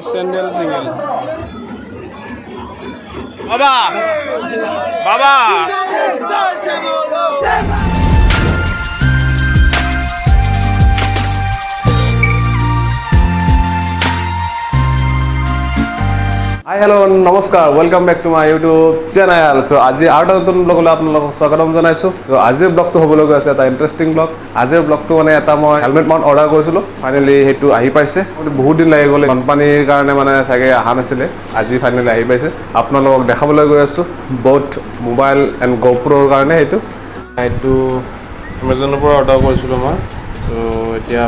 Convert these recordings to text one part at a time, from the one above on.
Sandal single. Baba! Baba! Hi, hello, নমস্কাৰ welcome back to my YouTube channel so আজি আৰু এটা নতুন ব্লগলৈ আপোনালোকক স্বাগতম জনাইছোঁ সো আজিৰ ব্লগটো হ'বলৈ গৈ আছে এটা ইণ্টাৰেষ্টিং ব্লগ আজিৰ ব্লগটো মানে এটা মই হেলমেট মাউণ্ট অৰ্ডাৰ কৰিছিলোঁ ফাইনেলি সেইটো আহি পাইছে বহুত দিন লাগি গ'ল কোম্পানীৰ কাৰণে মানে চাগে অহা নাছিলে আজি ফাইনেলি আহি পাইছে আপোনালোকক দেখাবলৈ গৈ আছোঁ বহুত মোবাইল এণ্ড গোপ্ৰ'ৰ কাৰণে সেইটো এমেজনৰ পৰা অৰ্ডাৰ কৰিছিলোঁ মই সো এতিয়া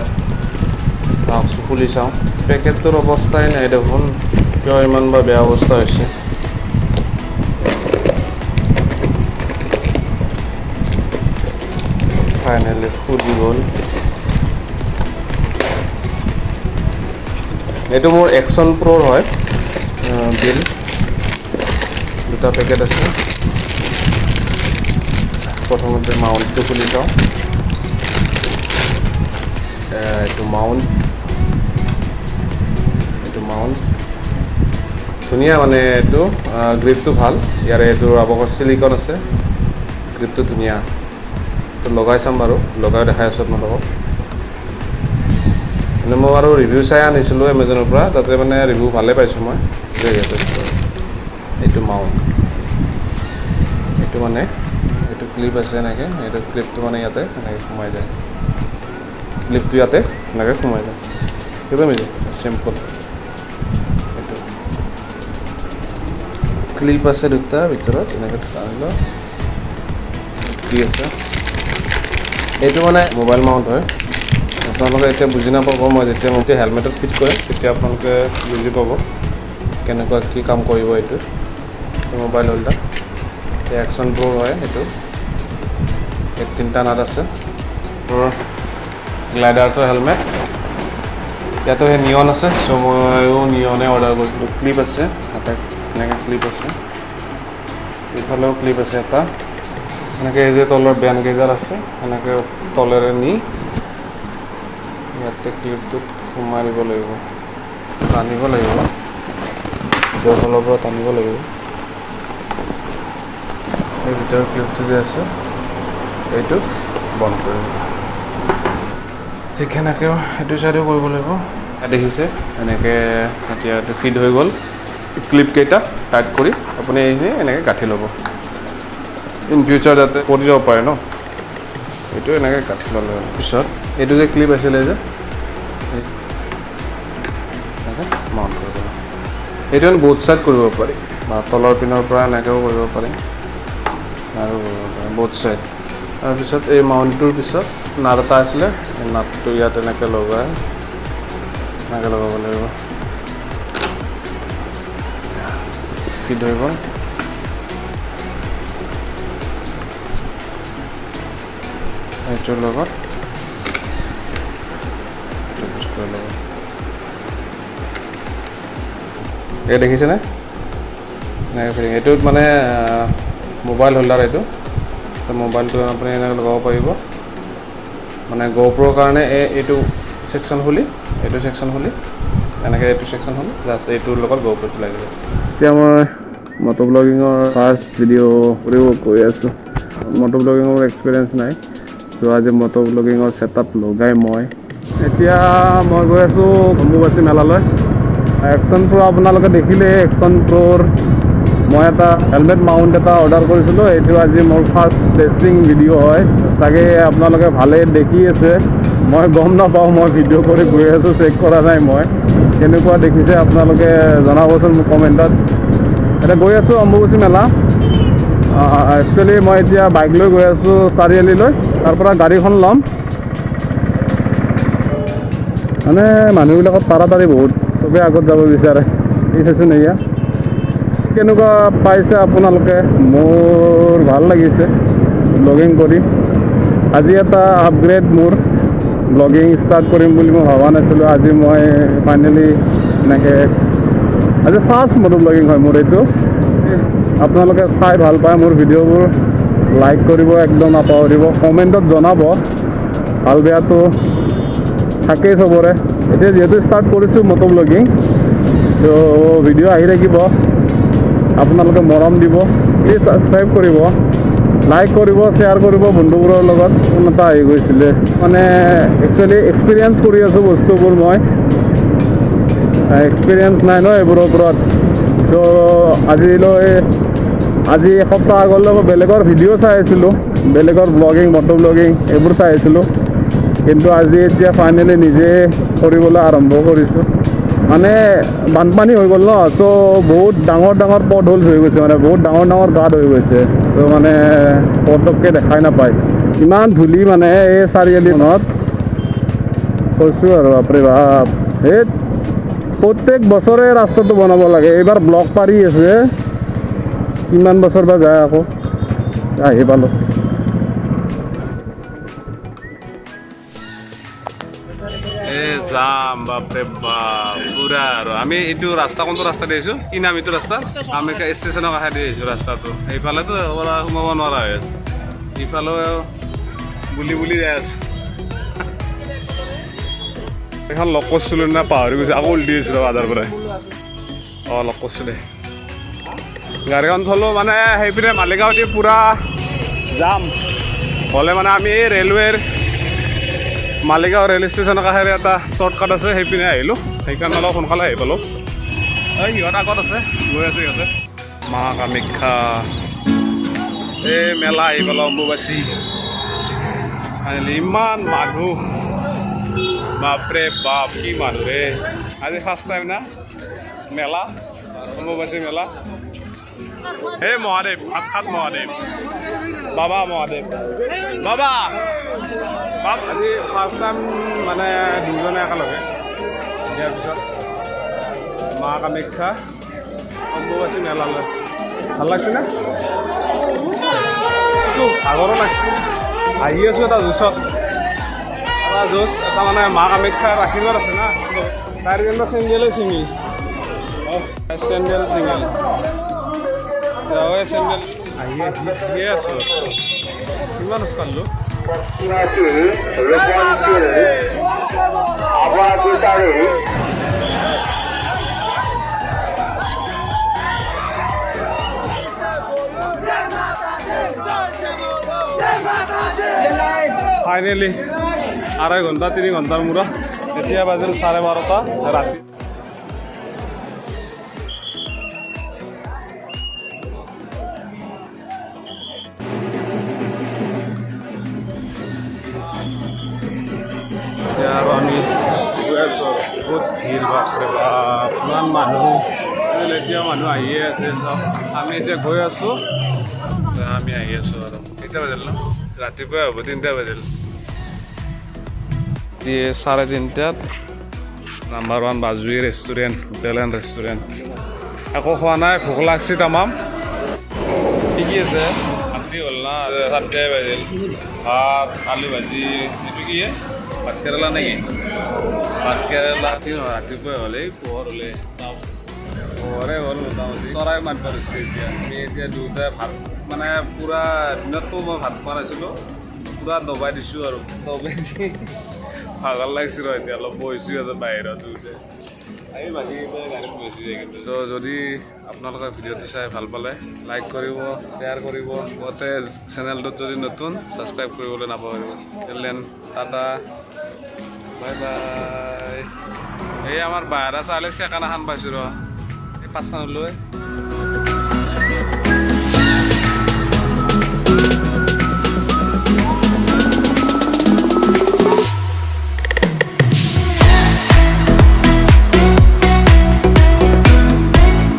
খুলি চাওঁ পেকেটটোৰ অৱস্থাই নাই দেখোন কিয় ইমান বা বেয়া অৱস্থা হৈছে ফাইনেলি খুলি গ'ল এইটো মোৰ একশ্যন প্ৰ'ৰ হয় বিল দুটা পেকেট আছে প্ৰথমতে মাউণ্টটো খুলি চাওঁ এইটো মাউণ্ট ধুনীয়া মানে এইটো গ্ৰিপটো ভাল ইয়াৰে এইটোৰ আবকৰ চিলিকন আছে গ্ৰিপটো ধুনীয়া তো লগাই চাম বাৰু লগাই দেখাই আছোঁ আপোনালোকক মানে মই বাৰু ৰিভিউ চাই আনিছিলোঁ এমেজনৰ পৰা তাতে মানে ৰিভিউ ভালেই পাইছোঁ মই যে এইটো মাউণ্ট এইটো মানে এইটো ক্লিপ আছে এনেকৈ এইটো ক্লিপটো মানে ইয়াতে এনেকৈ সোমাই যায় ক্লিপটো ইয়াতে এনেকৈ সোমাই যায় সেইটো মিলি চিম্পল ক্লিপ আছে দুটা ভিতৰত এনেকৈ আনিলোঁ কি আছে এইটো মানে মোবাইল মাউণ্ট হয় আপোনালোকে এতিয়া বুজি নাপাব মই যেতিয়া হেলমেটত ফিট কৰিম তেতিয়া আপোনালোকে বুজি পাব কেনেকুৱা কি কাম কৰিব এইটো মোবাইল হোল্ডাৰ একশ্যন প্ৰ'ৰ হয় এইটো এই তিনিটা নাট আছে গ্লাইডাৰ্ছৰ হেলমেট ইয়াতো সেই নিয়ন আছে চ' ময়ো নিয়নে অৰ্ডাৰ কৰিছিলোঁ ক্লিপ আছে হাতে এনেকৈ ক্লিপ আছে এইফালেও ক্লিপ আছে এটা এনেকৈ এই যে তলৰ বেন কেইডাল আছে এনেকৈ তলেৰে নি ইয়াতে ক্লিপটোত সোমাই দিব লাগিব টানিব লাগিব ভিতৰৰ ফালৰ পৰা টানিব লাগিব এই ভিতৰৰ ক্লিপটো যে আছে এইটো বন্ধ কৰিব ঠিক সেনেকৈও এইটো চাইডেও কৰিব লাগিব দেখিছে এনেকৈ এতিয়া এইটো ফিট হৈ গ'ল ক্লিপ কেইটা টাইট কৰি আপুনি এইখিনি এনেকৈ গাঁঠি ল'ব ইন ফিউচাৰ যাতে কৰি যাব পাৰে ন এইটো এনেকৈ গাঁঠি ল'লে পিছত এইটো যে ক্লিপ আছিলে যে এনেকৈ মাউণ্ট কৰিব এইটো মানে বহুত চাইড কৰিব পাৰি বা তলৰ পিনৰ পৰা এনেকৈও কৰিব পাৰি আৰু বহুত চাইড তাৰপিছত এই মাউণ্টটোৰ পিছত নাট এটা আছিলে এই নাটটো ইয়াত এনেকৈ লগাই এনেকৈ লগাব লাগিব ফিট হৈ গ'ল এইটোৰ লগত এই দেখিছেনে এইটোত মানে মোবাইল হোল্ডাৰ এইটো মোবাইলটো আপুনি এনেকৈ লগাব পাৰিব মানে গোপ্ৰ'ৰ কাৰণে এইটো ছেকশ্যন খুলি এইটো ছেকশ্যন খুলি এনেকৈ এইটো ছেকশ্যন খুলি জাষ্ট এইটোৰ লগত গোপ্ৰ'টো লাগিব এতিয়া মই মটো ব্লগিঙৰ ফাৰ্ষ্ট ভিডিঅ' কৰিব গৈ আছোঁ মটো ব্লগিঙৰ এক্সপিৰিয়েঞ্চ নাই ত' আজি মটো ব্লগিঙৰ ছেটআপ লগাই মই এতিয়া মই গৈ আছোঁ অম্বুবাচী মেলালৈ একশ্যন প্ৰ' আপোনালোকে দেখিলে একশ্যন প্ৰ'ৰ মই এটা হেলমেট মাউণ্ট এটা অৰ্ডাৰ কৰিছিলোঁ এইটো আজি মোৰ ফাৰ্ষ্ট টেষ্টিং ভিডিঅ' হয় চাগে আপোনালোকে ভালেই দেখি আছে মই গম নাপাওঁ মই ভিডিঅ' কৰি গৈ আছোঁ চেক কৰা নাই মই কেনেকুৱা দেখিছে আপোনালোকে জনাবচোন মোক কমেণ্টত এতিয়া গৈ আছোঁ অম্বুবাচী মেলা একচুৱেলি মই এতিয়া বাইক লৈ গৈ আছোঁ চাৰিআলিলৈ তাৰপৰা গাড়ীখন ল'ম মানে মানুহবিলাকত তাড়াতাড়ি বহুত চবেই আগত যাব বিচাৰে এই চাইছোঁ নেকি কেনেকুৱা পাইছে আপোনালোকে মোৰ ভাল লাগিছে ব্লগিং কৰি আজি এটা আপগ্ৰেড মোৰ ব্লগিং ষ্টাৰ্ট কৰিম বুলি মই ভবা নাছিলোঁ আজি মই ফাইনেলি এনেকৈ আজি ফাৰ্ষ্ট মটো ব্লগিং হয় মোৰ এইটো আপোনালোকে চাই ভাল পায় মোৰ ভিডিঅ'বোৰ লাইক কৰিব একদম নাপাহৰিব কমেণ্টত জনাব ভাল বেয়াটো থাকেই চবৰে এতিয়া যিহেতু ষ্টাৰ্ট কৰিছোঁ মটো ব্লগিং তো ভিডিঅ' আহি থাকিব আপোনালোকে মৰম দিব প্লিজ ছাবস্ক্ৰাইব কৰিব লাইক কৰিব শ্বেয়াৰ কৰিব বন্ধুবোৰৰ লগত ফোন এটা আহি গৈছিলে মানে একচুৱেলি এক্সপিৰিয়েঞ্চ কৰি আছোঁ বস্তুবোৰ মই এক্সপিৰিয়েঞ্চ নাই ন এইবোৰৰ ওপৰত তো আজি এসপ্তাহ আগলৈ মই বেলেগৰ ভিডিঅ' চাই আছিলোঁ বেলেগৰ ব্লগিং মটো ব্লগিং এইবোৰ চাই আছিলোঁ কিন্তু আজি এতিয়া ফাইনেলি নিজে কৰিবলৈ আৰম্ভ কৰিছোঁ মানে বানপানী হৈ গ'ল ন তো বহুত ডাঙৰ ডাঙৰ পথ হ'ল হৈ গৈছে মানে বহুত ডাঙৰ ডাঙৰ গাঁত হৈ গৈছে তো মানে পটককৈ দেখাই নাপায় ইমান ধূলি মানে এই চাৰিআলিখনত কৈছোঁ আৰু বাপৰে বাপ এই প্ৰত্যেক বছৰে ৰাস্তাটো বনাব লাগে এইবাৰ ব্লক পাৰি আছে কিমান বছৰ বা যায় আকৌ আহি পালোঁ যাম বাপৰে বাপ পুৰা আৰু আমি এইটো ৰাস্তা কোনটো ৰাস্তা দি আহিছোঁ কি নাম এইটো ৰাস্তা আমি ষ্টেচনৰ কাষে দি আহিছোঁ ৰাস্তাটো এইফালেতো সোমাব নোৱাৰা হৈ আছে ইফালেও বুলি যাই আছে এখন লগ কৰিছিলোঁ না পাহৰি গৈছে আকৌ উল্টি আহিছিলোঁ বাজাৰ পৰাই অঁ লগ কৰিছিলোঁ গাড়ীখন থলোঁ মানে সেইপিনে মালিগাঁও দি পূৰা যাম হ'লে মানে আমি এই ৰেলৱেৰ মালিগাঁও ৰেল ষ্টেচনৰ কাষেৰে এটা শ্বৰ্টকাট আছে সেইপিনে আহিলোঁ সেইকাৰণে অলপ সোনকালে আহি পালোঁ এই সিহঁত আগত আছে গৈ আছে সিহঁতে মা কামাখ্যা এই মেলা আহি পালোঁ অম্বুবাচী ইমান মানুহ বাপৰে বাপ কি মানুহ ৰে আজি ফাৰ্ষ্ট টাইম না মেলা অম্বুবাচী মেলা হে মহাদেৱ সাক্ষাৎ মহাদেৱ বাবা মহাদেৱ বাবা আজি ফাৰ্ষ্ট টাইম মানে দুজনে একেলগে দিয়াৰ পিছত মা কামাখ্যা অম্বুবাচী মেলালৈ ভাল লাগছেনে ভাগৰো লাগছে আহি আছোঁ এটা জোচত এটা জোচ এটা মানে মা কামাখ্যাৰ আশীৰ্বাদ আছে না তাইৰ কিন্তু চেণ্ডেলে ছিঙিল চেণ্ডেল ছিঙিল চেণ্ডেল আহিয়ে আছোঁ কিমান খোজ ফাইনেলি 2.5 ঘণ্টা 3 ঘণ্টাৰ মূৰত এতিয়া বাজিল 12:30 ৰাতি আৰু আমি গৈ আছোঁ বহুত ভিৰ বাপৰে বাপ ইমান মানুহ এতিয়া মানুহ আহিয়ে আছে চব আমি এতিয়া গৈ আছোঁ আমি আহি আছোঁ আৰু কেইটা বাজিল ন ৰাতিপুৱাই হ'ব 3টা বাজিল 3:30 নাম্বাৰ 1 বাজুৱী ৰেষ্টুৰেণ্ট হোটেল এণ্ড ৰেষ্টুৰেণ্ট একো খোৱা নাই ভোক লাগছে তামাম কি আছে ৰাতি হ'ল না 7টাই বাজিল ভাত আলু ভাজি এইটো কি ভাত কেৰেলা নেকি ভাত কেৰেলা ৰাতিপুৱাই হ'লে পোহৰ হ'লে চাওক পোহৰে হ'ল মোটামুটি চৰাই মাৰিব ধৰিছে এতিয়া আমি এতিয়া দুয়োটাই ভাত মানে পূৰা দিনততো মই ভাত খোৱা নাছিলোঁ পূৰা দবাই দিছোঁ আৰু দবাই দি ভাগৰ লাগিছিল ৰ এতিয়া অলপ বহিছোঁ ইয়াতে বাহিৰত এই বাকীকেইটাই গাড়ীত বহিছোঁ কিন্তু চ' যদি আপোনালোকে ভিডিঅ'টো চাই ভাল পালে লাইক কৰিব শ্বেয়াৰ কৰিব লগতে চেনেলটোত যদি নতুন ছাবস্ক্ৰাইব কৰিবলৈ নাপাহৰিব তেলেন টাটা বাই বাই এই আমাৰ বাহিৰা চালে চেকান এখন পাইছোঁ ৰ এই 5খানলৈ